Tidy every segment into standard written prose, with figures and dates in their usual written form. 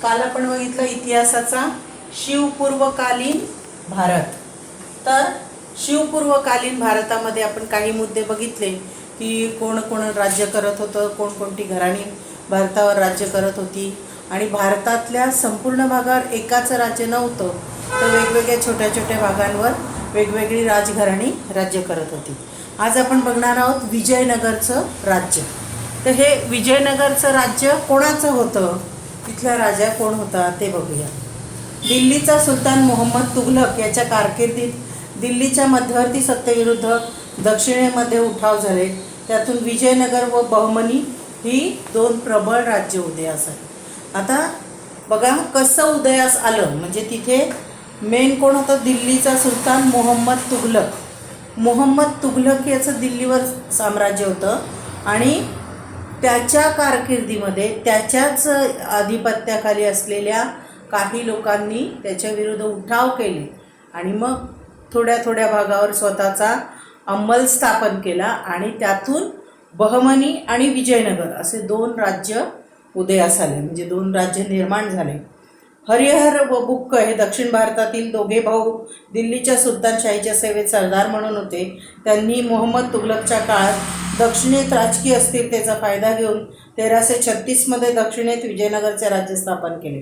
काल आपण बघितलं इतिहासाचा शिवपूर्वकालीन भारत। तर शिवपूर्वकालीन भारतामध्ये आपण काही मुद्दे बघितले की कोण कोण राज्य करत होतं, कोणकोणती घराणी भारतावर राज्य करत होती आणि भारतातल्या संपूर्ण भागावर एकाच राज्य नव्हतं, तर वेगवेगळ्या छोट्या छोट्या भागांवर वेगवेगळी राजघराणी राज्य करत होती। आज आपण बघणार आहोत विजयनगरचं राज्य। तर हे विजयनगरचं राज्य कोणाचं होतं, तिथला राजा कोण होता ते बघूया। दिल्लीचा सुलतान मोहम्मद तुघलक याच्या कारकिर्दीत दिल्लीच्या मध्यवर्ती सत्तेविरुद्ध दक्षिणेमध्ये उठाव झाले। त्यातून विजयनगर व बहमनी ही दोन प्रबळ राज्य उदयास आली। आता बघा कसं उदयास आलं, म्हणजे तिथे मेन कोण होतं, दिल्लीचा सुलतान मोहम्मद तुघलक। मोहम्मद तुघलक याचं दिल्लीवर साम्राज्य होतं आणि त्याच्या कारकिर्दीमध्ये त्याच्याच आधिपत्याखाली असलेल्या काही लोकांनी त्याच्या विरुद्ध उठाव केले आणि मग थोड्या थोड्या भागावर स्वतःचा अंमल स्थापन केला आणि त्यातून बहमनी आणि विजयनगर असे दोन राज्य उदयास आले, म्हणजे दोन राज्य निर्माण झाले। हरिहर व बुक्क हे दक्षिण भारतातील दोघे भाऊ दिल्लीच्या सुलतानशाहीच्या सेवेत सरदार म्हणून होते। त्यांनी मोहम्मद तुघलकच्या काळात दक्षिणेत राजकीय अस्थिरतेचा फायदा घेऊन 1336 मध्ये दक्षिणेत विजयनगरचे राज्य स्थापन केले।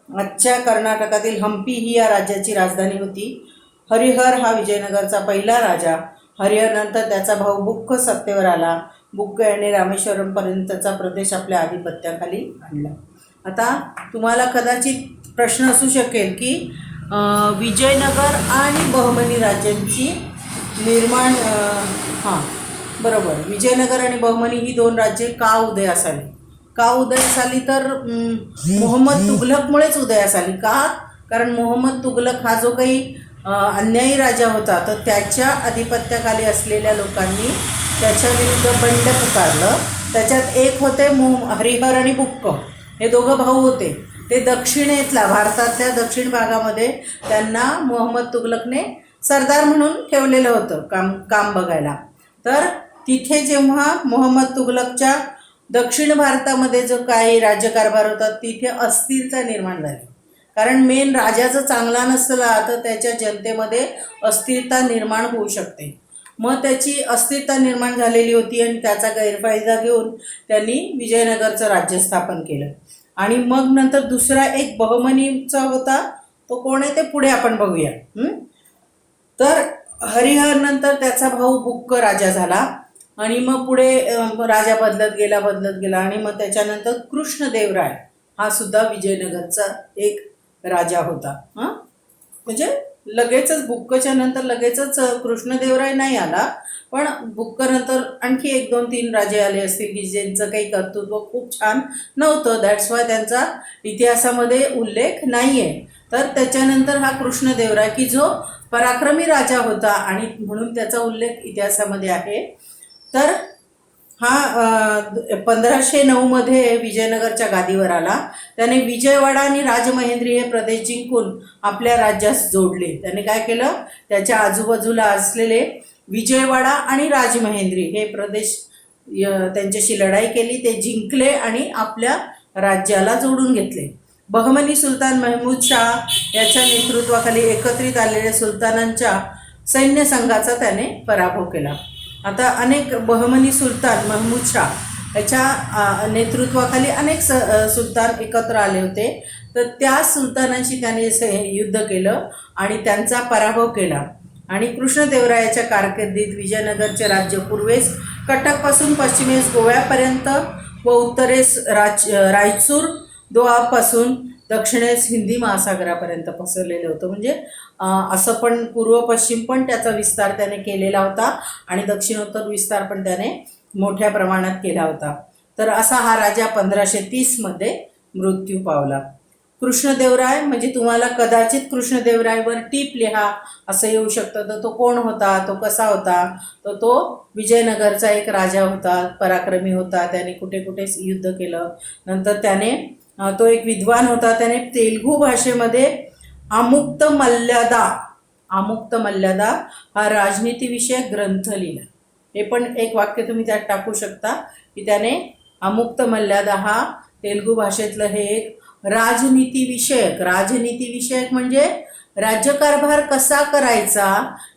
आजच्या कर्नाटकातील हंपी ही या राज्याची राजधानी होती। हरिहर हा विजयनगरचा पहिला राजा। हरिहर नंतर त्याचा भाऊ बुक्क सत्तेवर आला। बुक्क याने रामेश्वरमपर्यंतचा प्रदेश आपल्या आधिपत्याखाली आणला। आता तुम्हाला कदाचित प्रश्न असू शकेल की विजयनगर आणि बहमनी राज्यांची निर्माण बरोबर, विजयनगर आणि बहमनी ही दोन राज्ये का उदयास आली? का उदयास आली तर मोहम्मद तुघलकमुळेच उदयास आली। का? कारण मोहम्मद तुघलक हा जो काही अन्यायी राजा होता, तर त्याच्या आधिपत्याखाली असलेल्या लोकांनी त्याच्या विरुद्ध बंड पुकारलं। त्याच्यात एक होते हरिहर आणि बुक्क, हे दोघं भाऊ होते। ते दक्षिणेतला भारतातल्या दक्षिण भागामध्ये त्यांना मोहम्मद तुघलकने सरदार म्हणून ठेवलेलं होतं काम बघायला। तर तिथे जेव्हा मोहम्मद तुघलकच्या दक्षिण भारतामध्ये जो काही राज्यकारभार होता तिथे अस्थिरता निर्माण झाली, कारण मेन राजा जर चांगला नसला तर त्याच्या जनतेमध्ये अस्थिरता निर्माण होऊ शकते। मग त्याची अस्थिरता निर्माण झालेली होती आणि त्याचा गैरफायदा घेऊन त्यांनी विजयनगरचं राज्य स्थापन केलं। आणि मग नंतर दुसरा एक बहमनीचा होता, तो कोण आहे ते पुढे आपण बघूया। तर हरिहर नंतर त्याचा भाऊ बुक्क राजा झाला आणि मग पुढे राजा बदलत गेला आणि मग त्याच्यानंतर कृष्णदेवराय हा सुद्धा विजयनगरचा एक राजा होता। म्हणजे लगेचच बुक्कच्या नंतर लगेचच कृष्णदेवराय नाही आला, पण बुक्क नंतर आणखी 1, 2, 3 राजे आले असतील की ज्यांचं काही कर्तृत्व खूप छान नव्हतं, दॅट्स वाय त्यांचा इतिहासामध्ये उल्लेख नाही आहे। तर त्याच्यानंतर हा कृष्णदेवराय की जो पराक्रमी राजा होता आणि म्हणून त्याचा उल्लेख इतिहासामध्ये आहे। तर हा 1509 मध्ये विजयनगरच्या गादीवर आला। त्याने विजयवाडा आणि राजमहेंद्री हे प्रदेश जिंकून आपल्या राज्यास जोडले। त्याने काय केलं, त्याच्या आजूबाजूला असलेले विजयवाडा आणि राजमहेंद्री हे प्रदेश त्यांच्याशी लढाई केली, ते जिंकले आणि आपल्या राज्याला जोडून घेतले। बहमनी सुलतान महमूद शाह याच्या नेतृत्वाखाली एकत्रित आलेल्या सुलतानांच्या सैन्य संघाचा त्याने पराभव केला। आता अनेक बहमनी सुलतान महमूद शाह याच्या नेतृत्वाखाली अनेक सुलतान एकत्र आले होते, तर त्या सुलतानांशी त्याने युद्ध केलं आणि त्यांचा पराभव केला। आणि कृष्णदेवरायाच्या कारकिर्दीत विजयनगरचे राज्य पूर्वेस कटकपासून पश्चिमेस गोव्यापर्यंत व उत्तरेस रायचूर दोआपासून दक्षिणेस हिंदी महासागरापर्यंत पसरलेलं होतं। म्हणजे असं पण पूर्व पश्चिम पण त्याचा विस्तार त्याने केलेला होता आणि दक्षिणोत्तर विस्तार पण त्याने मोठ्या प्रमाणात केला होता। तर असा हा राजा 1530 मध्ये मृत्यू पावला। कृष्णदेवराय म्हणजे तुम्हाला कदाचित कृष्णदेवरायवर टीप लिहा असं येऊ शकतं, तर तो कोण होता, तो कसा होता, तर तो विजयनगरचा एक राजा होता, पराक्रमी होता, त्याने कुठे कुठे युद्ध केलं। नंतर त्याने तो एक विद्वान होता, त्याने तेलुगू भाषेमध्ये आमुक्त मल्ल्यादा हा राजनीतिविषयक ग्रंथ लिहिला। हे पण एक वाक्य तुम्ही त्यात टाकू शकता की त्याने आमुक्त मल्ल्यादा हा तेलुगू भाषेतलं हे एक राजनीती विषयक म्हणजे राज्यकारभार कसा करायचा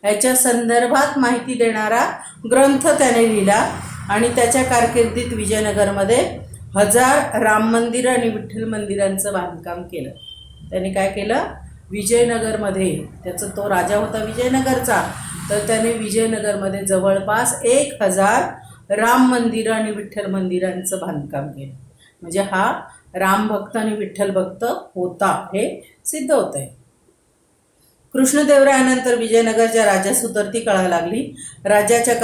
याच्या संदर्भात माहिती देणारा ग्रंथ त्याने लिहिला. आणि त्याच्या कारकिर्दीत विजयनगरमध्ये 1000 राम मंदिर आणि विठ्ठल मंदिरांचं बांधकाम केलं. त्याने काय केलं? विजयनगरमध्ये, त्याचा तो राजा होता विजयनगरचा, तर त्याने विजयनगरमध्ये जवळपास 1000 राम मंदिरं आणि विठ्ठल मंदिरांचं बांधकाम केलं. म्हणजे हा रामभक्त आणि विठ्ठल भक्त होता हे सिद्ध होत आहे. कृष्णदेवरायानंतर विजयनगरच्या राज्यास उतरती कळा लागली. राज्याच्या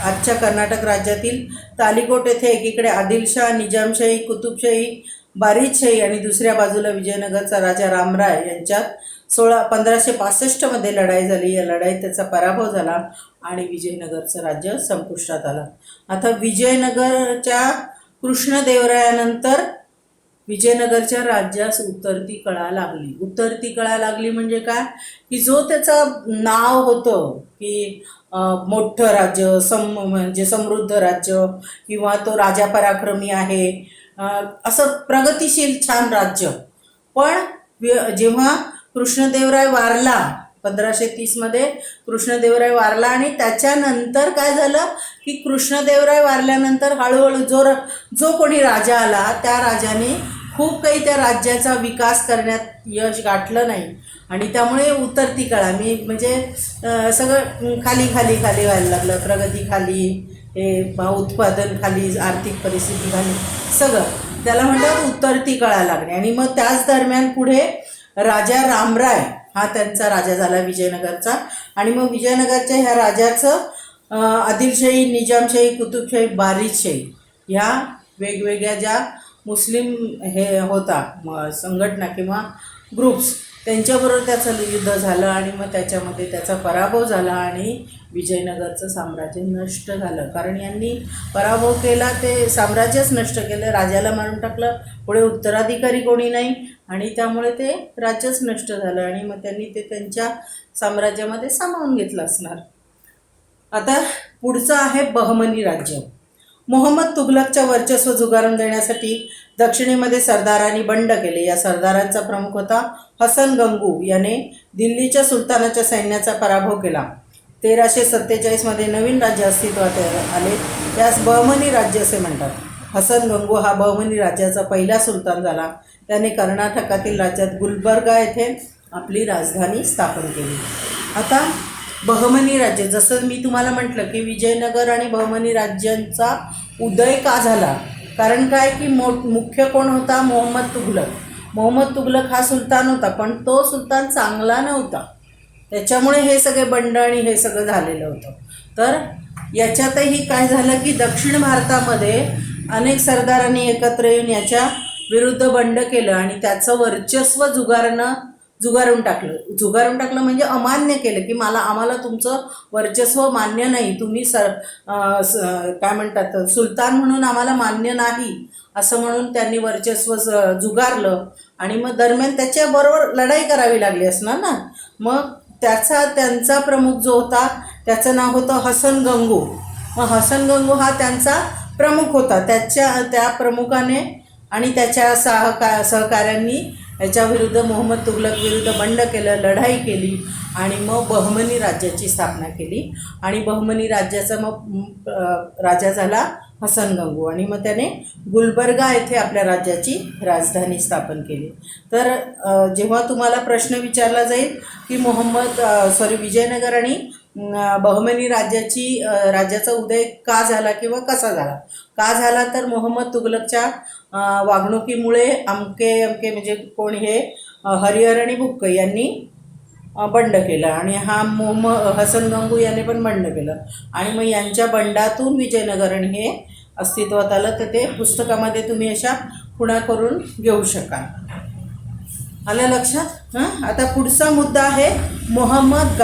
आजच्या कर्नाटक राज्यातील तालिकोट येथे एकीकडे आदिलशाह, निजामशाही, कुतुबशाही, बारीदशाही आणि दुसऱ्या बाजूला विजयनगरचा राजा रामराय यांच्यात 1565 लढाई झाली. या लढाईत त्याचा पराभव झाला आणि विजयनगरचं राज्य संपुष्टात आलं. आता विजयनगरच्या कृष्णदेवरायानंतर विजयनगरच्या राज्यास उतरती कळा लागली म्हणजे काय की जो त्याचं नाव होतं की मोठं राज्य, म्हणजे समृद्ध राज्य, किंवा तो राजा पराक्रमी आहे, असं प्रगतिशील छान राज्य. पण जेव्हा कृष्णदेवराय वारला 1530 कृष्णदेवराय वारला आणि त्याच्यानंतर काय झालं की कृष्णदेवराय वारल्यानंतर हळूहळू जो कोणी राजा आला त्या राजाने खूप काही त्या राज्याचा विकास करण्यात यश गाठलं नाही आणि त्यामुळे उतरती कळा म्हणजे सगळं खाली व्हायला लागलं. प्रगती खाली, हे उत्पादन खाली, आर्थिक परिस्थिती खाली, सगळं त्याला म्हणतात उतरती कळा लागणे. आणि मग त्याच दरम्यान पुढे राजा रामराय हा त्यांचा राजा झाला विजयनगरचा. आणि मग विजयनगरच्या ह्या राजाचं आदिलशाही, निजामशाही, कुतुबशाही, बारीदशाही ह्या वेगवेगळ्या ज्या मुस्लिम हे होता संघटना किंवा ग्रुप्स त्यांच्याबरोबर त्याचं युद्ध झालं आणि मग त्याच्यामध्ये त्याचा पराभव झाला आणि विजयनगरचं साम्राज्य नष्ट झालं. कारण यांनी पराभव केला, ते साम्राज्यच नष्ट केलं, राजाला मारून टाकलं, पुढे उत्तराधिकारी कोणी नाही आणि त्यामुळे ते राज्यच नष्ट झालं आणि मग त्यांनी ते त्यांच्या साम्राज्यामध्ये सामावून घेतलं असणार. आता पुढचं आहे बहमनी राज्य. मोहम्मद तुघलकच्या वर्चस्व झुगारून देण्यासाठी दक्षिणेमध्ये सरदारांनी बंड केले. या सरदारांचा प्रमुख होता हसन गंगू. याने दिल्लीच्या सुलतानाच्या सैन्याचा पराभव केला. 1347 नवीन राज्य अस्तित्वात आले, त्यास बहमनी राज्य असे म्हणतात. हसन गंगू हा बहमनी राज्याचा पहिला सुलतान झाला. त्याने कर्नाटकातील राज्यात गुलबर्गा येथे आपली राजधानी स्थापन केली. आता बहमनी राज्य, जसं मी तुम्हाला म्हटलं की विजयनगर आणि बहमनी राज्यांचा उदय का झाला, कारण काय की मुख्य कोण होता? मोहम्मद तुघलक हा सुलतान होता, पण तो सुलतान चांगला नव्हता, त्याच्यामुळे हे सगळे बंड आणि हे सगळं झालेलं होतं. तर याच्यातही काय झालं की दक्षिण भारतामध्ये अनेक सरदारांनी एकत्र येऊन याच्या विरुद्ध बंड केलं आणि त्याचं वर्चस्व झुगारून टाकलं म्हणजे अमान्य केलं की आम्हाला तुमचं वर्चस्व मान्य नाही, तुम्ही काय म्हणतात सुलतान म्हणून आम्हाला मान्य नाही असं म्हणून त्यांनी वर्चस्व झुगारलं. आणि मग दरम्यान त्याच्याबरोबर लढाई करावी लागली असणार ना. मग त्यांचा प्रमुख जो होता त्याचं नाव होतं हसन गंगू. मग हसन गंगू हा त्यांचा प्रमुख होता. त्या प्रमुखाने आणि त्याच्या सहकाऱ्यांनी याच्याविरुद्ध मोहम्मद तुघलक विरुद्ध बंड केलं, लढाई केली आणि मग बहमनी राज्याची स्थापना केली. आणि बहमनी राज्याचा मग राजा झाला हसन गंगू आणि मग त्याने गुलबर्गा येथे आपल्या राज्याची राजधानी स्थापन केली. तर जेव्हा तुम्हाला प्रश्न विचारला जाईल की विजयनगर आणि बहमनी राज्याचा उदय का झाला किंवा कसा झाला तर मोहम्मद तुघलकच्या वागणुकीमुळे अमके म्हणजे कोण हे हरिहर आणि बुक्क यांनी बंड केलं आणि हसन गंगू याने पण बंड केलं आणि मग यांच्या बंडातून विजयनगर आणि हे अस्तित्वात आलं. तर ते पुस्तकामध्ये तुम्ही अशा खुणा करून घेऊ शकाल. आलं लक्षात? आता पुढचा मुद्दा आहे मोहम्मद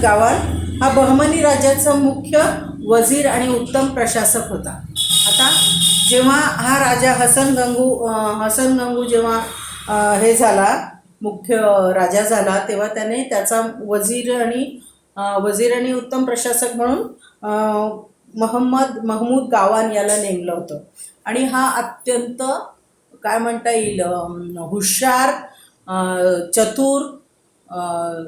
गावान हा बहमनी राज्याचा मुख्य वजीर आणि उत्तम प्रशासक होता. आता जेव्हा हा राजा हसन गंगू जेव्हा हे झाला, मुख्य राजा झाला, तेव्हा त्याने त्याचा वजीर आणि उत्तम प्रशासक म्हणून महमूद गावान याला नेमलं होतं. आणि हा अत्यंत काय म्हणता येईल हुशार, चतुर,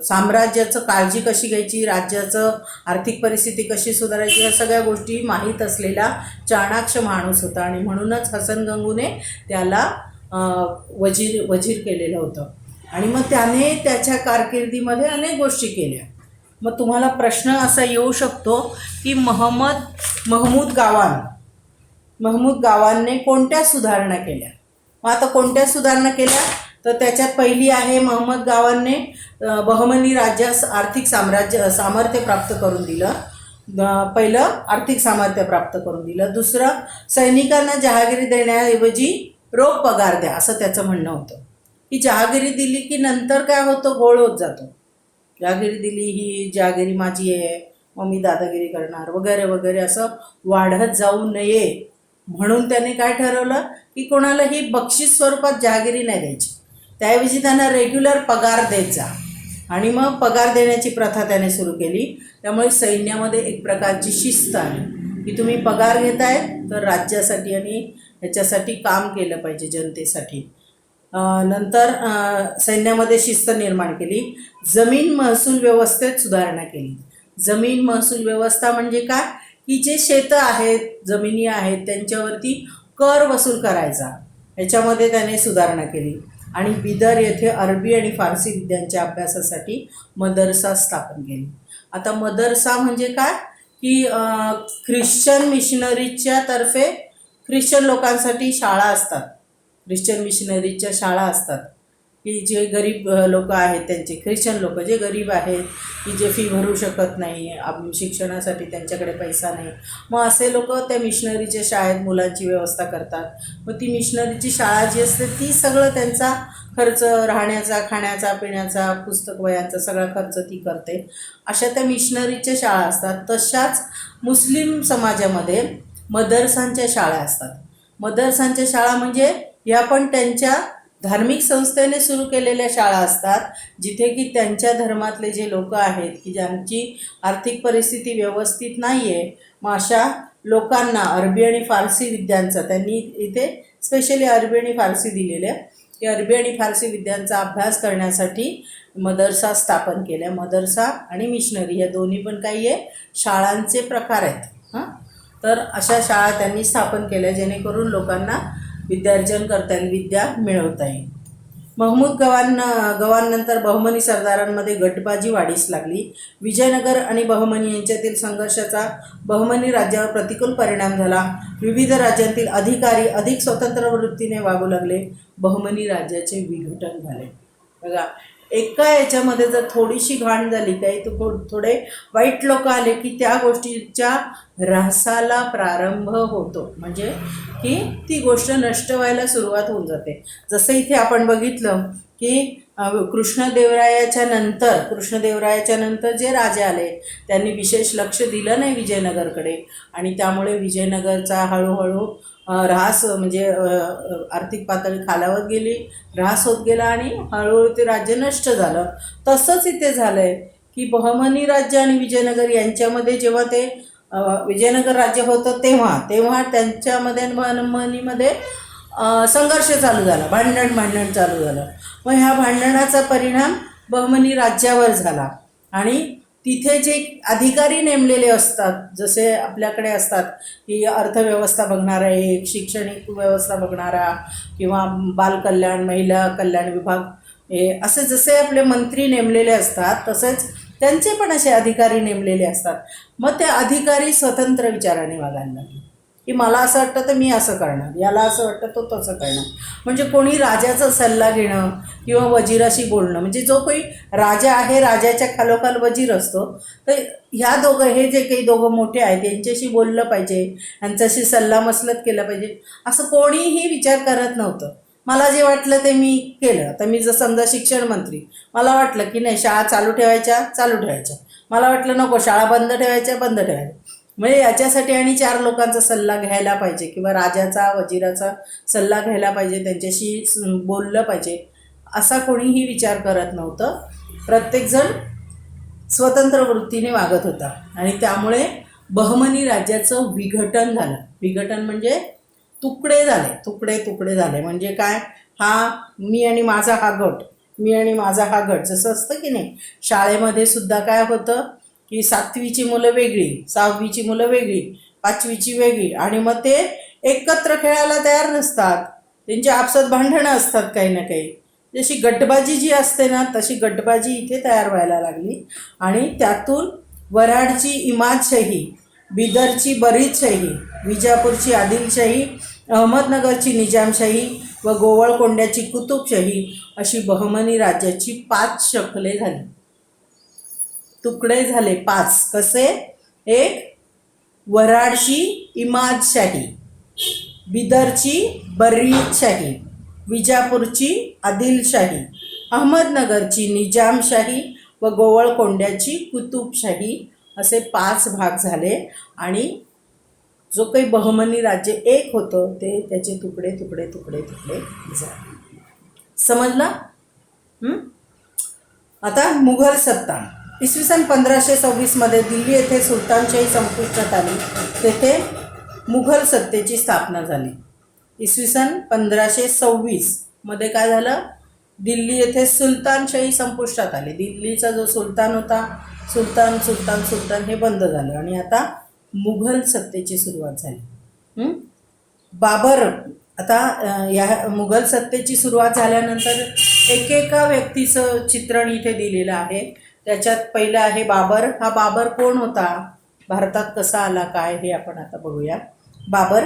साम्राज्याचं काळजी कशी घ्यायची, राज्याचं आर्थिक परिस्थिती कशी सुधारायची, या सगळ्या गोष्टी माहीत असलेला चाणाक्ष माणूस होता. आणि म्हणूनच हसन गंगूने त्याला वजीर केलेलं होतं. आणि मग त्याने त्याच्या कारकिर्दीमध्ये अनेक गोष्टी केल्या. मग तुम्हाला प्रश्न असा येऊ शकतो की महमूद गावानने कोणत्या सुधारणा केल्या. मग आता कोणत्या सुधारणा केल्या, तर त्याच्यात पहिली आहे, महमूद गावानने बहमनी राज्यास आर्थिक सामर्थ्य प्राप्त करून दिलं. पहिलं आर्थिक सामर्थ्य प्राप्त करून दिलं. दुसरं, सैनिकांना जहागिरी देण्याऐवजी रोख पगार द्या, असं त्याचं म्हणणं होतं. की जहागिरी दिली की नंतर काय होतं, घोळ होत जातो. जहागिरी दिली, ही जहागिरी माझी आहे, मग मी दादागिरी करणार वगैरे वगैरे असं वाढत जाऊ नये म्हणून त्याने काय ठरवलं की कोणालाही बक्षीस स्वरूपात जहागिरी नाही द्यायची, त्याऐवजी त्यांना रेग्युलर पगार द्यायचा. आणि मग पगार देण्याची प्रथा त्याने सुरू केली. त्यामुळे सैन्यामध्ये एक प्रकारची शिस्त आली की तुम्ही पगार घेताय तर राज्यासाठी आणि ह्याच्यासाठी काम केलं पाहिजे, जनतेसाठी. नंतर सैन्यामध्ये शिस्त निर्माण केली. जमीन महसूल व्यवस्थेत सुधारणा केली. जमीन महसूल व्यवस्था म्हणजे काय, की जे शेतं आहेत, जमिनी आहेत, त्यांच्यावरती कर वसूल करायचा, याच्यामध्ये त्याने सुधारणा केली. आणि बिदर येथे अरबी आणि फारसी विद्यांच्या अभ्यासासाठी मदरसा स्थापन केली. आता मदरसा म्हणजे काय, की ख्रिश्चन मिशनरीच्या तर्फे ख्रिश्चन लोकांसाठी शाळा असतात, ख्रिश्चन मिशनरीच्या शाळा असतात, की जे गरीब लोक आहेत, त्यांचे ख्रिश्चन लोक जे गरीब आहेत, की जे फी भरू शकत नाही, शिक्षणासाठी त्यांच्याकडे पैसा नाही, मग असे लोक त्या मिशनरीच्या शाळेत मुलांची व्यवस्था करतात. मग ती मिशनरीची शाळा जी असते ती सगळं त्यांचा खर्च, राहण्याचा, खाण्याचा, पिण्याचा, पुस्तक वह्यांचा सगळा खर्च ती करते. अशा त्या मिशनरीच्या शाळा असतात. तशाच मुस्लिम समाजामध्ये मदरसांच्या शाळा असतात. मदरसांच्या शाळा म्हणजे या पण त्यांच्या धार्मिक संस्थेने सुरू केलेल्या शाळा असतात, जिथे की त्यांच्या धर्मातले जे लोक आहेत की ज्यांची आर्थिक परिस्थिती व्यवस्थित नाही आहे, मग अशा लोकांना अरबी आणि फारसी विद्यांचा, त्यांनी इथे स्पेशली अरबी आणि फारसी दिलेल्या, की अरबी आणि फारसी विद्यांचा अभ्यास करण्यासाठी मदरसा स्थापन केल्या. मदरसा आणि मिशनरी या दोन्ही पण काही आहे शाळांचे प्रकार आहेत. तर अशा शाळा त्यांनी स्थापन केल्या जेणेकरून लोकांना विद्यार्जन करता येईल, विद्या मिळवता येईल. महमूद गवाननंतर बहमनी सरदारांमध्ये गटबाजी वाढीस लागली. विजयनगर आणि बहमनी यांच्यातील संघर्षाचा बहमनी राज्यावर प्रतिकूल परिणाम झाला. विविध राज्यांतील अधिकारी अधिक स्वतंत्र वृत्तीने वागू लागले. बहमनी राज्याचे विघटन झाले. बघा, एका याच्यामध्ये जर थोडीशी घाण झाली, काही थोडे वाईट लोक आले की त्या गोष्टीच्या ऱ्हासाला प्रारंभ होतो, म्हणजे की ती गोष्ट नष्ट व्हायला सुरुवात होऊन जाते. जसं इथे आपण बघितलं की कृष्णदेवरायाच्या नंतर जे राजे आले त्यांनी विशेष लक्ष दिलं नाही विजयनगरकडे, आणि त्यामुळे विजयनगरचा हळूहळू ऱ्हास, म्हणजे आर्थिक पातळी खालावत गेली, ऱ्हास होत गेला आणि हळूहळू ते राज्य नष्ट झालं. तसंच इथे झालं आहे की बहमनी राज्य आणि विजयनगर यांच्यामध्ये जेव्हा ते विजयनगर राज्य होतं तेव्हा त्यांच्यामध्ये बहमनीमध्ये संघर्ष चालू झाला, भांडण चालू झालं. मग ह्या भांडणाचा परिणाम बहमनी राज्यावर झाला. आणि तिथे जे अधिकारी नेमलेले असतात, जसे आपल्याकडे असतात की अर्थव्यवस्था बघणारा एक, शैक्षणिक व्यवस्था बघणारा, किंवा बालकल्याण, महिला कल्याण विभाग, हे असे जसे आपले मंत्री नेमलेले असतात तसेच त्यांचे पण असे अधिकारी नेमलेले असतात. मग ते अधिकारी स्वतंत्र विचाराने वागायला लागले की मला असं वाटतं तर मी असं करणार, याला असं वाटतं तो तसं करणार. म्हणजे कोणी राजाचा सल्ला घेणं किंवा वजीराशी बोलणं, म्हणजे जो काही राजा आहे राजाच्या खालोखाल वजीर असतो, तर हे जे काही दोघं मोठे आहेत यांच्याशी बोललं पाहिजे, यांच्याशी सल्लामसलत केलं पाहिजे, असं कोणीही विचार करत नव्हतं. मला जे वाटलं ते मी केलं. तर मी जर समजा शिक्षण मंत्री, मला वाटलं की नाही शाळा चालू ठेवायच्या, मला वाटलं नको शाळा बंद ठेवायच्या, म्हणजे याच्यासाठी आणि 4 लोकांचा सल्ला घ्यायला पाहिजे किंवा राजाचा, वजिराचा सल्ला घ्यायला पाहिजे, त्यांच्याशी बोललं पाहिजे, असा कोणीही विचार करत नव्हतं. प्रत्येकजण स्वतंत्र वृत्तीने वागत होता. आणि त्यामुळे बहमनी राज्याचं विघटन झालं. विघटन म्हणजे तुकडे झाले, तुकडे तुकडे झाले. म्हणजे काय, हा मी आणि माझा हा गट, मी आणि माझा हा गट, जसं असतं की नाही शाळेमध्ये सुद्धा काय होतं की 7वीची मुलं वेगळी, 6वीची मुलं वेगळी, 5वीची वेगळी, आणि मग ते एकत्र खेळायला तयार नसतात, त्यांची आपसात भांडणं असतात काही ना काही. जशी गटबाजी जी असते ना तशी गटबाजी इथे तयार व्हायला लागली. आणि त्यातून वऱ्हाडची इमादशाही, बिदरची बरीदशाही, विजापूरची आदिलशाही, अहमदनगरची निजामशाही व गोवळकोंड्याची कुतुबशाही अशी बहमनी राज्याची 5 शकले झाली. तुकडे झाले 5. कसे? एक, वऱ्हाडची इमादशाही, बिदरची बरीदशाही, विजापूरची आदिलशाही, अहमदनगरची निजामशाही व गोवळकोंड्याची कुतुबशाही असे 5 भाग झाले. आणि जो काही बहमनी राज्य एक होतं ते त्याचे तुकडे तुकडे तुकडे तुकडे झाले. समजलं? आता मुघल सत्ता. इसवी सन 1526 दिल्ली येथे सुलतानशाही संपुष्टात आली. तेथे मुघल सत्तेची स्थापना झाली. इसवी सन 1526 काय झालं, दिल्ली येथे सुलतानशाही संपुष्टात आली. दिल्लीचा जो सुलतान होता, सुलतान हे बंद झालं आणि आता मुघल सत्तेची सुरुवात झाली. बाबर, आता या मुघल सत्तेची सुरुवात झाल्यानंतर एकेका व्यक्तीचं चित्रण इथे दिलेलं आहे. त्याच्यात पहिलं आहे बाबर. हा बाबर कोण होता, भारतात कसा आला, काय, हे आपण आता बघूया. बाबर,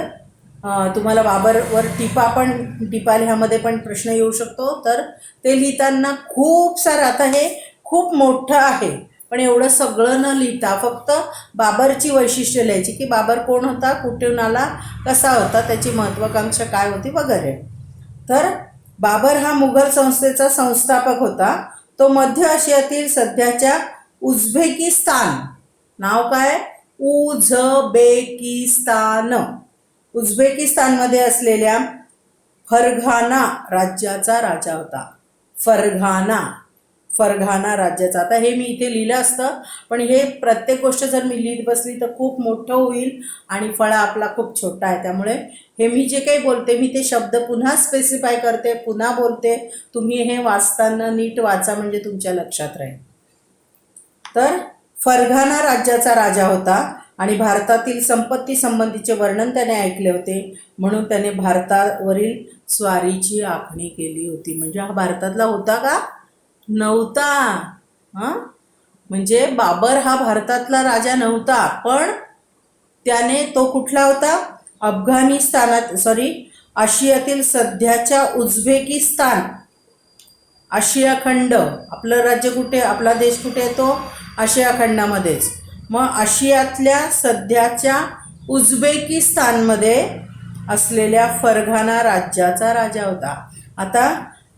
तुम्हाला बाबरवर टिपा लिहामध्ये पण प्रश्न येऊ शकतो, तर ते लिहिताना खूप सारं, आता हे खूप मोठं आहे पण एवढं सगळं न लिहिता फक्त बाबरची वैशिष्ट्य लिहायची की बाबर कोण होता, कुठून आला, कसा होता, त्याची महत्त्वाकांक्षा काय होती वगैरे. तर बाबर हा मुघल संस्थेचा संस्थापक होता. तो मध्य आशियातील सध्याच्या उझबेकिस्तान, नाव काय, उझबेकिस्तानमध्ये असलेल्या फरघाना राज्याचा राजा होता. फरघाना राज्याचा. आता हे मी इथे लिहिलं असतं पण हे प्रत्येक गोष्ट जर मी लिहित बसली तर खूप मोठं होईल आणि फळा आपला खूप छोटा आहे. त्यामुळे हे मी जे काही बोलते मी ते शब्द पुन्हा स्पेसिफाय करते, पुन्हा बोलते. तुम्ही हे वाचताना नीट वाचा म्हणजे तुमच्या लक्षात राहील. तर फरघाना राज्याचा राजा होता आणि भारतातील संपत्ती संबंधीचे वर्णन त्याने ऐकले होते, म्हणून त्याने भारतावरील स्वारीची आखणी केली होती. म्हणजे हा भारतातला होता का, नव्हता. म्हणजे बाबर हा भारतातला राजा नव्हता, पण त्याने, तो कुठला होता, आशियातील सध्याच्या उझबेकिस्तान, आशिया खंड, आपलं राज्य कुठे, आपला देश कुठे येतो, आशिया खंडामध्येच. मग आशियातल्या सध्याच्या उझबेकिस्तानमध्ये असलेल्या फरघाना राज्याचा राजा होता. आता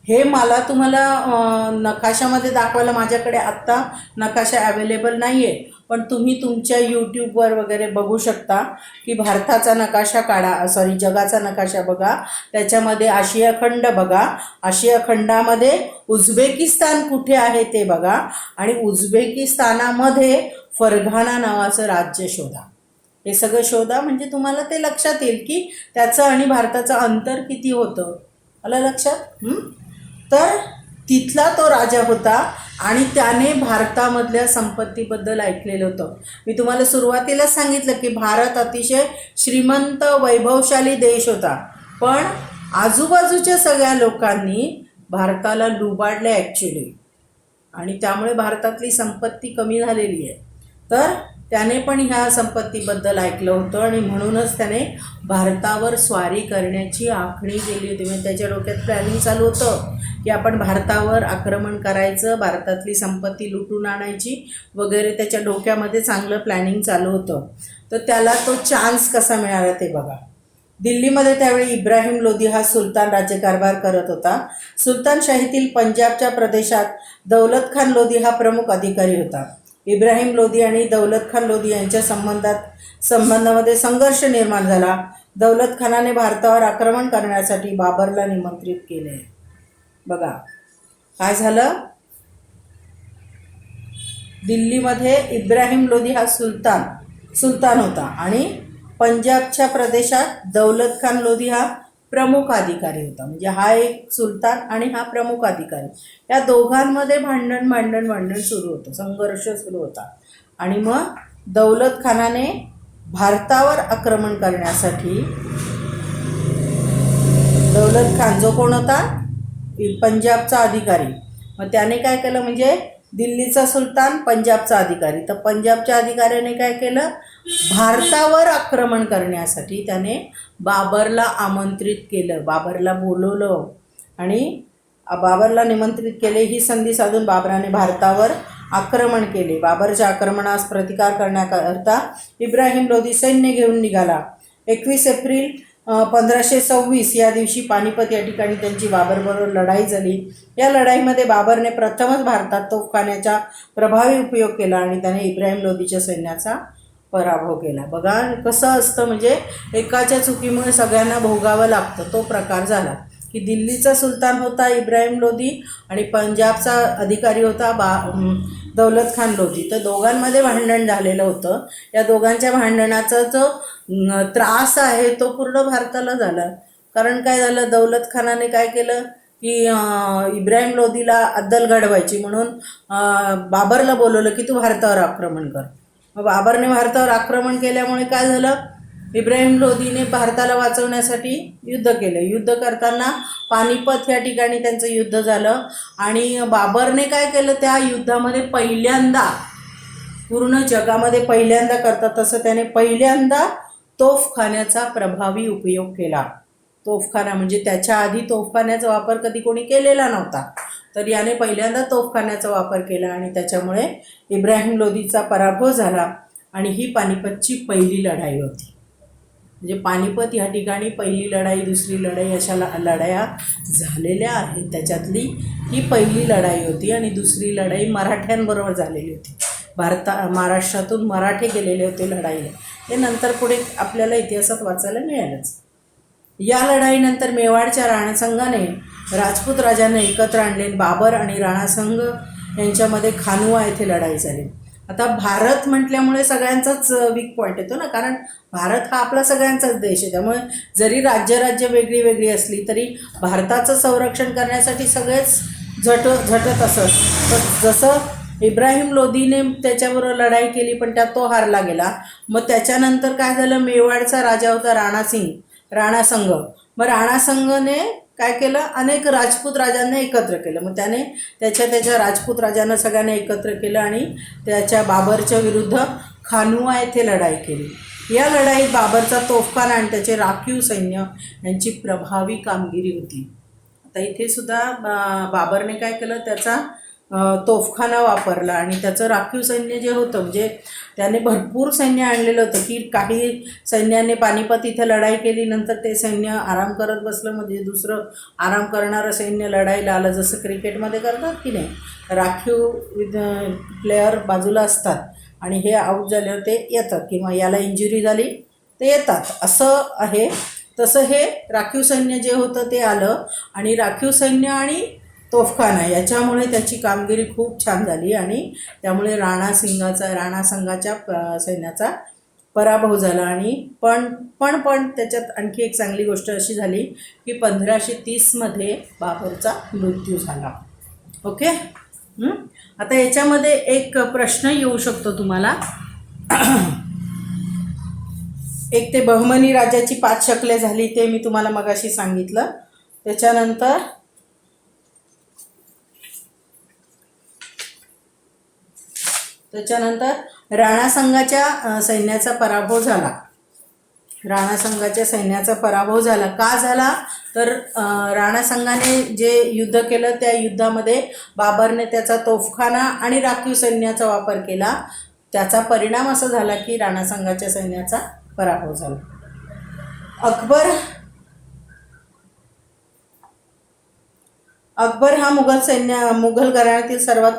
हे मला तुम्हाला नकाशामध्ये दाखवायला माझ्याकडे आत्ता नकाशा अवेलेबल नाही आहे, पण तुम्ही तुमच्या यूट्यूबवर वगैरे बघू शकता की भारताचा नकाशा काढा, जगाचा नकाशा बघा, त्याच्यामध्ये आशिया खंड बघा, आशिया खंडामध्ये उझबेकिस्तान कुठे आहे ते बघा आणि उझबेकिस्तानामध्ये फरघाना नावाचं राज्य शोधा. हे सगळं शोधा म्हणजे तुम्हाला ते लक्षात येईल की त्याचं आणि भारताचं अंतर किती होतं. आलं लक्षात? तर तिथला तो राजा होता आणि त्याने भारतामधल्या संपत्तीबद्दल ऐकलेलं होतं. मी तुम्हाला सुरुवातीला सांगितलं की भारत अतिशय श्रीमंत वैभवशाली देश होता, पण आजूबाजूच्या सगळ्या लोकांनी भारताला लुबाडले ॲक्च्युली, आणि त्यामुळे भारतातली संपत्ती कमी झालेली आहे. तर त्याने पण ह्या संपत्तीबद्दल ऐकलं होतं आणि म्हणूनच त्याने भारतावर स्वारी करण्याची आखणी केली होती. म्हणजे त्याच्या डोक्यात प्लॅनिंग चालू होतं की आपण भारतावर आक्रमण करायचं, भारतातली संपत्ती लुटून आणायची वगैरे. त्याच्या डोक्यामध्ये चांगलं प्लॅनिंग चालू होतं. तर त्याला तो चान्स कसा मिळाला ते बघा. दिल्लीमध्ये त्यावेळी इब्राहिम लोधी हा सुलतान राज्यकारभार करत होता. सुलतानशाहीतील पंजाबच्या प्रदेशात दौलत खान लोधी हा प्रमुख अधिकारी होता. इब्राहिम लोधी आणि दौलत खान लोधी यांच्या संबंधामध्ये संघर्ष निर्माण झाला. दौलत खानाने भारतावर आक्रमण करण्यासाठी बाबरला निमंत्रित केले. बघा काय झालं, दिल्लीमध्ये इब्राहिम लोधी हा सुलतान होता आणि पंजाबच्या प्रदेशात दौलत खान लोधी हा प्रमुख अधिकारी होता. म्हणजे हा एक सुलतान आणि हा प्रमुख अधिकारी, या दोघांमध्ये भांडण सुरू होतं, संघर्ष सुरू होता. आणि मग दौलत खानाने भारतावर आक्रमण करण्यासाठी, दौलत खान जो कोण होता, पंजाबचा अधिकारी, मग त्याने काय केलं, म्हणजे दिल्लीचा सुलतान पंजाबचा अधिकारी, तर पंजाबच्या अधिकाऱ्याने काय केलं, भारतावर आक्रमण करण्यासाठी त्याने बाबरला आमंत्रित केलं, बाबरला बोलवलं आणि बाबरला निमंत्रित केले. ही संधी साधून बाबराने भारतावर आक्रमण केले. बाबरच्या आक्रमणास प्रतिकार करण्याकरता इब्राहिम लोधी सैन्य घेऊन निघाला. 21 एप्रिल 1526 या दिवशी पानिपत या ठिकाणी त्यांची बाबरबरोबर लढाई झाली. या लढाईमध्ये बाबरने प्रथमच भारतात तोफखान्याचा प्रभावी उपयोग केला आणि त्याने इब्राहिम लोधीच्या सैन्याचा पराभव केला. बघा कसं असतं, म्हणजे एकाच्या चुकीमुळे सगळ्यांना भोगावं लागतं, तो प्रकार झाला. की दिल्लीचा सुलतान होता इब्राहिम लोधी आणि पंजाबचा अधिकारी होता दौलत खान लोधी, तर दोघांमध्ये भांडण झालेलं होतं. या दोघांच्या भांडणाचा जो त्रास आहे तो पूर्ण भारताला झाला. कारण काय झालं, दौलत खानाने काय केलं की इब्राहिम लोधीला अद्दल घडवायची म्हणून बाबरला बोलवलं की तू भारतावर आक्रमण कर. मग बाबरने भारतावर आक्रमण केल्यामुळे काय झालं, इब्राहिम लोधीने भारताला वाचवण्यासाठी युद्ध केलं. युद्ध करताना पानिपत या ठिकाणी त्यांचं युद्ध झालं आणि बाबरने काय केलं, त्या युद्धामध्ये पहिल्यांदा, पूर्ण जगामध्ये पहिल्यांदा करतात तसं त्याने पहिल्यांदा तोफखान्याचा प्रभावी उपयोग केला. तोफखाना म्हणजे त्याच्या आधी तोफखान्याचा वापर कधी कोणी केलेला नव्हता, तर याने पहिल्यांदा तोफखान्याचा वापर केला आणि त्याच्यामुळे इब्राहिम लोधीचा पराभव झाला. आणि ही पानिपतची पहिली लढाई होती. म्हणजे पानिपत ह्या ठिकाणी पहिली लढाई, दुसरी लढाई अशा लढाया झालेल्या आहेत. त्याच्यातली ही पहिली लढाई होती आणि दुसरी लढाई मराठ्यांबरोबर झालेली होती. महाराष्ट्रातून मराठे गेलेले होते लढाईला. ते नंतर पुढे आपल्याला इतिहासात वाचायला मिळालंच. या लढाईनंतर मेवाडच्या राणासंघाने राजपूत राजांना एकत्र आणले. बाबर आणि राणासंघ यांच्यामध्ये खानुआ येथे लढाई झाली. आता भारत म्हटल्यामुळे सगळ्यांचाच वीक पॉईंट येतो ना, कारण भारत हा आपला सगळ्यांचाच देश आहे. त्यामुळे जरी राज्य वेगळी वेगळी असली तरी भारताचं संरक्षण करण्यासाठी सगळेच झटत असत. तर जसं इब्राहिम लोधीने त्याच्याबरोबर लढाई केली पण त्यात तो हारला गेला. मग त्याच्यानंतर काय झालं, मेवाडचा राजा होता राणासंघ. मग राणासंघने काय केलं, अनेक राजपूत राजांना एकत्र केलं. मग त्याने त्याच्या राजपूत राजांना सगळ्यांना एकत्र केलं आणि त्याच्या बाबरच्या विरुद्ध खानुआ येथे लढाई केली. या लढाईत बाबरचा तोफखाना आणि त्याचे राखीव सैन्य यांची प्रभावी कामगिरी होती. आता इथे सुद्धा बाबरने काय केलं, त्याचा तोफखाना वापरला आणि त्याचं राखीव सैन्य जे होतं, म्हणजे त्याने भरपूर सैन्य आणलेलं होतं. की काही सैन्याने पानिपत इथे लढाई केली, नंतर ते सैन्य आराम करत बसलं, म्हणजे दुसरं आराम करणारं सैन्य लढाईला आलं. जसं क्रिकेटमध्ये करतात की नाही, राखीव प्लेयर बाजूला असतात आणि हे आऊट झाल्यावर ते येतात, किंवा याला इंजुरी झाली ते येतात, असं आहे. तसं हे राखीव सैन्य जे होतं ते आलं आणि राखीव सैन्य आणि तोफखाना याच्यामुळे त्याची कामगिरी खूप छान झाली आणि त्यामुळे राणासंघाच्या सैन्याचा पराभव झाला. आणि पण त्याच्यात आणखी एक चांगली गोष्ट अशी झाली की 1530मध्ये बाबरचा मृत्यू झाला. ओके. आता याच्यामध्ये एक प्रश्न येऊ शकतो तुम्हाला. एक ते बहमनी राजाची 5 शकले झाली, ते मी तुम्हाला मगाशी सांगितलं. त्याच्यानंतर राणासंघाच्या सैन्याचा पराभव झाला. राणासंघाच्या सैन्याचा पराभव झाला का झाला, तर राणासंघाने जे युद्ध केलं त्या युद्धामध्ये बाबरने त्याचा तोफखाना आणि राखीव सैन्याचा वापर केला. त्याचा परिणाम असा झाला की राणासंघाच्या सैन्याचा पराभव झाला. अकबर हा मुघल घराण्यातील सर्वात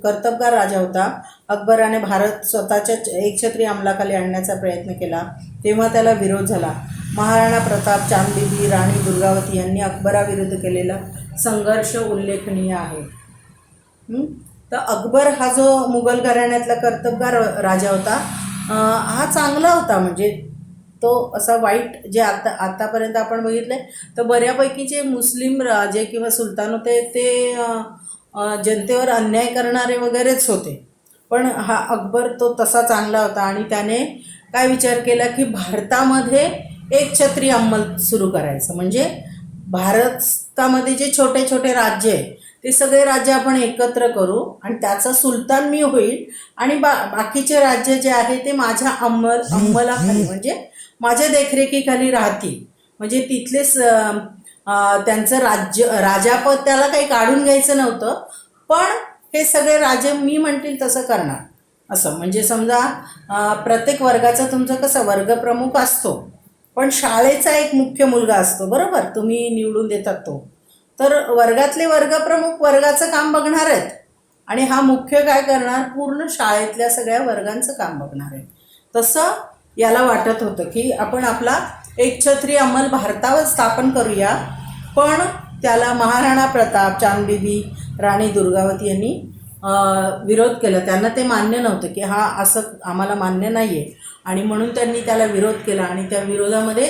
कर्तबगार राजा होता. अकबराने भारत स्वतःच्या एकछत्री अंमलाखाली आणण्याचा प्रयत्न केला, तेव्हा त्याला विरोध झाला. महाराणा प्रताप, चांदबिबी, राणी दुर्गावती यांनी अकबराविरुद्ध केलेला संघर्ष उल्लेखनीय आहे. तर अकबर हा जो मुघल घराण्यातला कर्तबगार राजा होता, हा चांगला होता. म्हणजे तो असा वाईट जे आतापर्यंत आपण बघितलं तर बऱ्यापैकी जे मुस्लिम राजे किंवा सुलतान होते ते जनतेवर अन्याय करणारे वगैरेच होते. पण हा अकबर तो तसा चांगला होता आणि त्याने काय विचार केला की भारतामध्ये एक छत्री अंमल सुरू करायचं. म्हणजे भारतामध्ये जे छोटे छोटे राज्य आहे ते सगळे राज्य आपण एकत्र करू आणि त्याचा सुलतान मी होईल आणि बाकीचे राज्य जे आहे ते माझ्या अंमलाखाली म्हणजे माझ्या देखरेखीखाली राहतील. म्हणजे तिथलेच त्यांचं राजापद त्याला काही काढून घ्यायचं नव्हतं, पण हे सगळे राजे मी म्हणतील तसं करणार असं. म्हणजे समजा प्रत्येक वर्गाचा तुमचं कसं वर्गप्रमुख असतो, पण शाळेचा एक मुख्य मुलगा असतो बरोबर, तुम्ही निवडून देतात तो. तर वर्गातले वर्गप्रमुख वर्गाचं काम बघणार आहेत आणि हा मुख्य काय करणार, पूर्ण शाळेतल्या सगळ्या वर्गांचं काम बघणार आहे. तसं याला वाटत होतं की आपण आपला एक छत्री अंमल भारतावर स्थापन करूया. पण त्याला महाराणा प्रताप, चांदबिबी, राणी दुर्गावती यांनी विरोध केला. त्यांना ते मान्य नव्हतं की हा असं आम्हाला मान्य नाही आहे आणि म्हणून त्यांनी त्याला विरोध केला आणि त्या विरोधामध्ये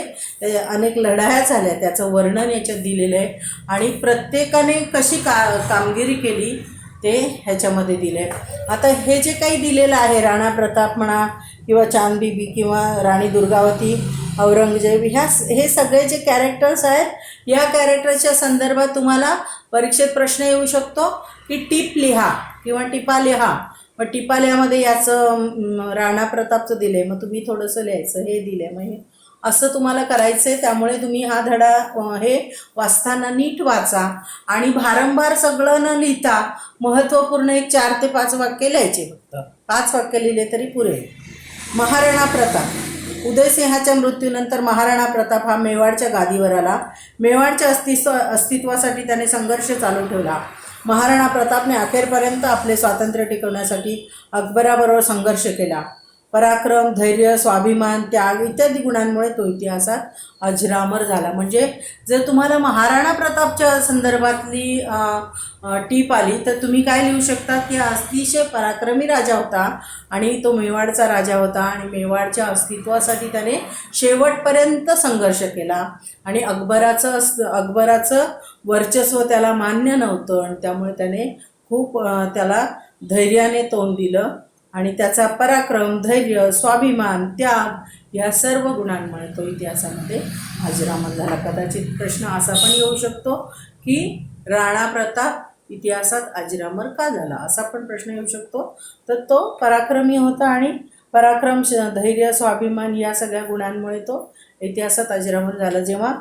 अनेक लढाया झाल्या. त्याचं वर्णन याच्यात दिलेलं आहे आणि प्रत्येकाने कशी कामगिरी केली ते ह्याच्यामध्ये दिलं आहे. आता हे जे काही दिलेलं आहे राणा प्रताप म्हणा किंवा चांदबिबी किंवा राणी दुर्गावती, औरंगजेब, हे सगळे जे कॅरेक्टर्स आहेत या कॅरेक्टरच्या संदर्भात तुम्हाला परीक्षेत प्रश्न येऊ शकतो की टिप लिहा किंवा टिपा लिहा. मग टिपा लिहामध्ये याचं राणा प्रतापचं दिलं आहे, मग तुम्ही थोडंसं लिहायचं, हे दिलं आहे, मग हे असं तुम्हाला करायचं आहे. त्यामुळे तुम्ही हा धडा हे वाचताना नीट वाचा आणि भारंभार सगळं न लिहिता महत्त्वपूर्ण एक 4 ते 5 वाक्य लिहायचे. फक्त 5 वाक्य लिहिले तरी पुरे. महाराणा प्रताप. उदयसिंहाच्या मृत्यूनंतर महाराणा प्रताप हा मेवाडच्या गादीवर आला. मेवाडच्या अस्तित्वासाठी त्याने संघर्ष चालू ठेवला. महाराणा प्रतापने अखेरपर्यंत आपले स्वातंत्र्य टिकवण्यासाठी अकबराबरोबर संघर्ष केला. पराक्रम, धैर्य, स्वाभिमान, त्याग इत्यादी गुणांमुळे तो इतिहासात अजरामर झाला. म्हणजे जर तुम्हाला महाराणा प्रतापच्या संदर्भातली टीप आली तर तुम्ही काय लिहू शकता की अतिशय पराक्रमी राजा होता आणि तो मेवाडचा राजा होता आणि मेवाडच्या अस्तित्वासाठी त्याने शेवटपर्यंत संघर्ष केला आणि अकबराचं वर्चस्व त्याला मान्य नव्हतं आणि त्यामुळे त्याने खूप त्याला धैर्याने तोंड दिलं आणि त्याचा पराक्रम, धैर्य, स्वाभिमान, त्याग या सर्व गुणांमुळे तो इतिहासामध्ये अजरामर झाला. कदाचित प्रश्न असा पण येऊ शकतो की राणा प्रताप इतिहासात अजरामर का झाला, असा पण प्रश्न येऊ शकतो. तर तो पराक्रमी होता आणि पराक्रम, धैर्य, स्वाभिमान या सगळ्या गुणांमुळे तो इतिहासात अजरामर झाला. जेव्हा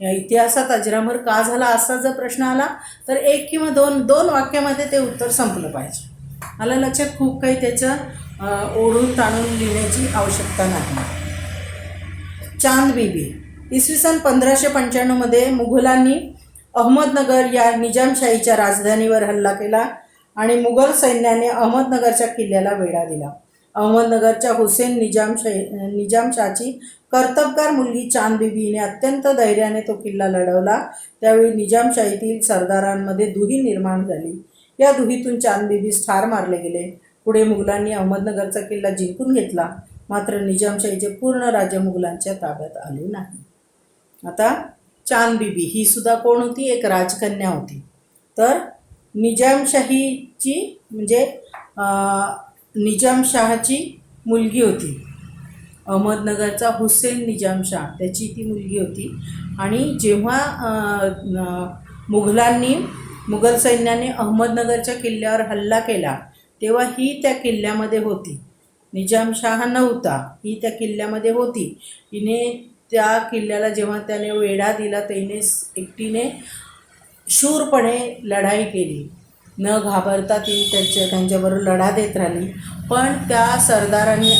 इतिहासात अजरामर का झाला असा जर प्रश्न आला तर 1 किंवा 2 वाक्यामध्ये ते उत्तर संपलं पाहिजे. मला लक्षात खूप काही त्याचं ओढून ताणून लिहिण्याची आवश्यकता नाही. चांदबिबी. इसवी सन 1595मध्ये मुघलांनी अहमदनगर या निजामशाहीच्या राजधानीवर हल्ला केला आणि मुघल सैन्याने अहमदनगरच्या किल्ल्याला वेढा दिला. अहमदनगरच्या हुसेन निजामशाहची कर्तबगार मुलगी चांदबिबीने अत्यंत धैर्याने तो किल्ला लढवला. त्यावेळी निजामशाहीतील सरदारांमध्ये दुही निर्माण झाली. या दुहीतून चांदबिबीस ठार मारले गेले. पुढे मुघलांनी अहमदनगरचा किल्ला जिंकून घेतला, मात्र निजामशाहीचे पूर्ण राज्य मुघलांच्या ताब्यात आले नाही. आता चांदबिबी ही सुद्धा कोण होती, एक राजकन्या होती. तर निजामशाहीची म्हणजे निजामशहाची मुलगी होती. अहमदनगरचा हुसेन निजामशाह त्याची ती मुलगी होती. आणि जेव्हा मुघल सैन्याने अहमदनगरच्या किल्ल्यावर हल्ला केला तेव्हा ही त्या किल्ल्यामध्ये होती. निजामशाह नव्हता, ही त्या किल्ल्यामध्ये होती. हिने त्या किल्ल्याला जेव्हा त्याने वेढा दिला तिने एकटीने शूरपणे लढाई केली. न घाबरता ती त्यांच्याबरोबर लढा देत राहिली. पण त्या सरदारांनी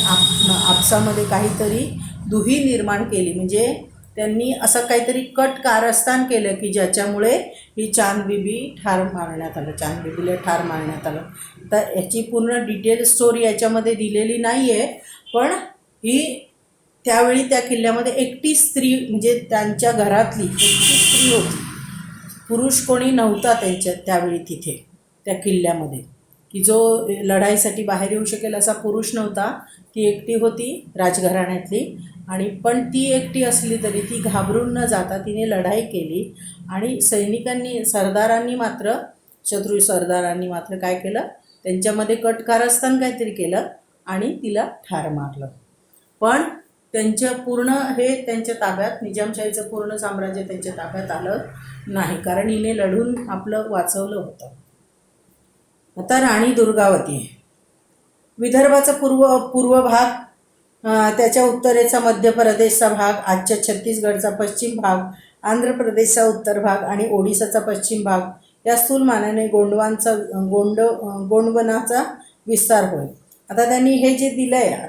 आपसामध्ये काहीतरी दुही निर्माण केली. म्हणजे त्यांनी असं काहीतरी कट कारस्थान केलं की ज्याच्यामुळे ही चांदबिबीला ठार मारण्यात आलं. तर याची पूर्ण डिटेल स्टोरी याच्यामध्ये दिलेली नाही आहे. पण ही त्यावेळी त्या किल्ल्यामध्ये एकटी स्त्री म्हणजे त्यांच्या घरातली एकटी स्त्री होती. पुरुष कोणी नव्हता त्यावेळी तिथे त्या किल्ल्यामध्ये की जो लढाईसाठी बाहेर येऊ शकेल असा पुरुष नव्हता. ती एकटी होती राजघराण्यातली आणि पण ती एकटी असली तरी ती घाबरून न जाता तिने लढाई केली आणि सरदारांनी मात्र, शत्रू सरदारांनी मात्र काय केलं, त्यांच्यामध्ये कट कारस्थान काहीतरी केलं आणि तिला ठार मारलं. पण त्यांच्या ताब्यात, निजामशाहीचं पूर्ण साम्राज्य त्यांच्या ताब्यात आलं नाही, कारण हिने लढून आपलं वाचवलं होतं. आता राणी दुर्गावती. विदर्भाचा पूर्व भाग, त्याच्या उत्तरेचा मध्य प्रदेशचा भाग, आजच्या छत्तीसगडचा पश्चिम भाग, आंध्र प्रदेशचा उत्तर भाग आणि ओडिसाचा पश्चिम भाग या स्थूल मानाने गोंडवनाचा विस्तार होय. आता त्यांनी हे जे दिलं आहे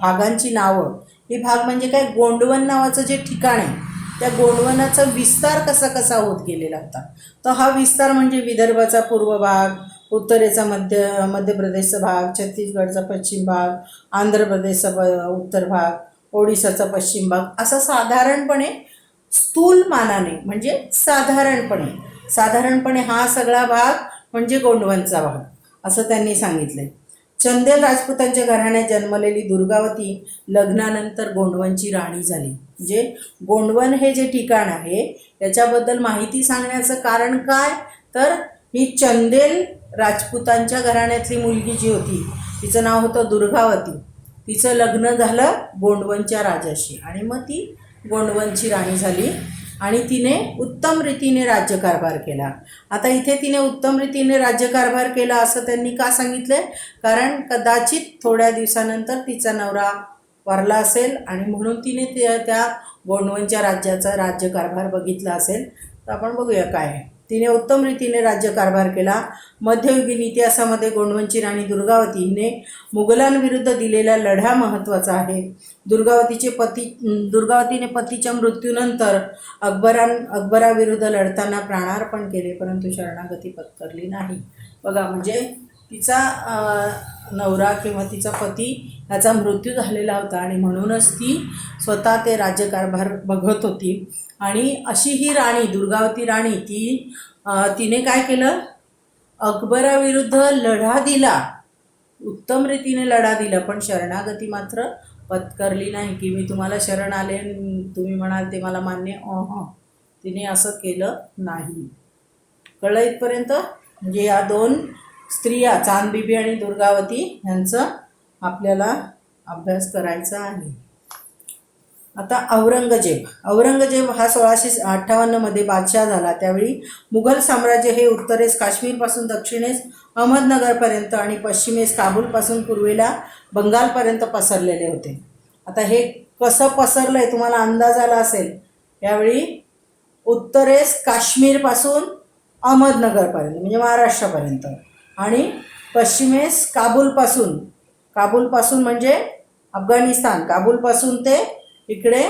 भागांची नावं, ही भाग म्हणजे काय, गोंडवन नावाचं जे ठिकाण आहे त्या गोंडवनाचा विस्तार कसा होत गेलेला होता. तर हा विस्तार म्हणजे विदर्भाचा पूर्व भाग, उत्तरेचा मध्य प्रदेशचा भाग, छत्तीसगडचा पश्चिम भाग, आंध्र प्रदेशचा उत्तर भाग, ओडिसाचा पश्चिम भाग, असा साधारणपणे स्थूल मानाने म्हणजे साधारणपणे हा सगळा भाग म्हणजे गोंडवनचा भाग असं त्यांनी सांगितलंय. चंदेल राजपुतांच्या घराण्यात जन्मलेली दुर्गावती लग्नानंतर गोंडवनची राणी झाली. म्हणजे गोंडवन हे जे ठिकाण आहे त्याच्याबद्दल माहिती सांगण्याचं कारण काय, तर ही चंदेल राजपुतांच्या घराण्यातली मुलगी जी होती तिचं नाव होतं दुर्गावती. तिचं लग्न झालं गोंडवनच्या राजाशी आणि मग ती गोंडवनची राणी झाली आणि तिने उत्तम रीतीने राज्यकारभार केला. आता इथे तिने उत्तम रीतीने राज्यकारभार केला असं त्यांनी का सांगितलंय, कारण कदाचित थोड्या दिवसानंतर तिचा नवरा वारला असेल आणि म्हणून तिने त्या गोंडवनच्या राज्याचा राज्यकारभार बघितला असेल. तर आपण बघूया काय. तिने उत्तम रीतीने राज्यकारभार केला. मध्ययुगीन इतिहासामध्ये गोंडवनची राणी दुर्गावती हिने मुघलांविरुद्ध दिलेला लढा महत्त्वाचा आहे. दुर्गावतीने पतीच्या मृत्यूनंतर अकबराविरुद्ध लढताना प्राणार्पण केले, परंतु शरणागती पत्करली नाही. बघा, म्हणजे तिचा नवरा किंवा तिचा पती ह्याचा मृत्यू झालेला होता आणि म्हणूनच ती स्वतः ते राज्यकारभार बघत होती. आणि अशी ही राणी, दुर्गावती राणी, तिने काय केलं, अकबराविरुद्ध लढा दिला, उत्तम रीतीने लढा दिला, पण शरणागती मात्र पत्करली नाही की मी तुम्हाला शरण आले तुम्ही म्हणाल ते मला मान्य. तिने असं केलं नाही. कळलं इथपर्यंत? म्हणजे या दोन स्त्रिया, चांदबिबी आणि दुर्गावती, यांचं आपल्याला अभ्यास करायचा आहे. आता औरंगजेब हा 1658 बादशाह झाला. त्यावेळी मुघल साम्राज्य हे उत्तरेस काश्मीरपासून दक्षिणेस अहमदनगरपर्यंत आणि पश्चिमेस काबूलपासून पूर्वेला बंगालपर्यंत पसरलेले होते. आता हे कसं पसरलं आहे तुम्हाला अंदाज आला असेल. यावेळी उत्तरेस काश्मीरपासून अहमदनगरपर्यंत म्हणजे महाराष्ट्रापर्यंत आणि पश्चिमेस काबूलपासून म्हणजे अफगाणिस्तान, काबूलपासून ते इकडे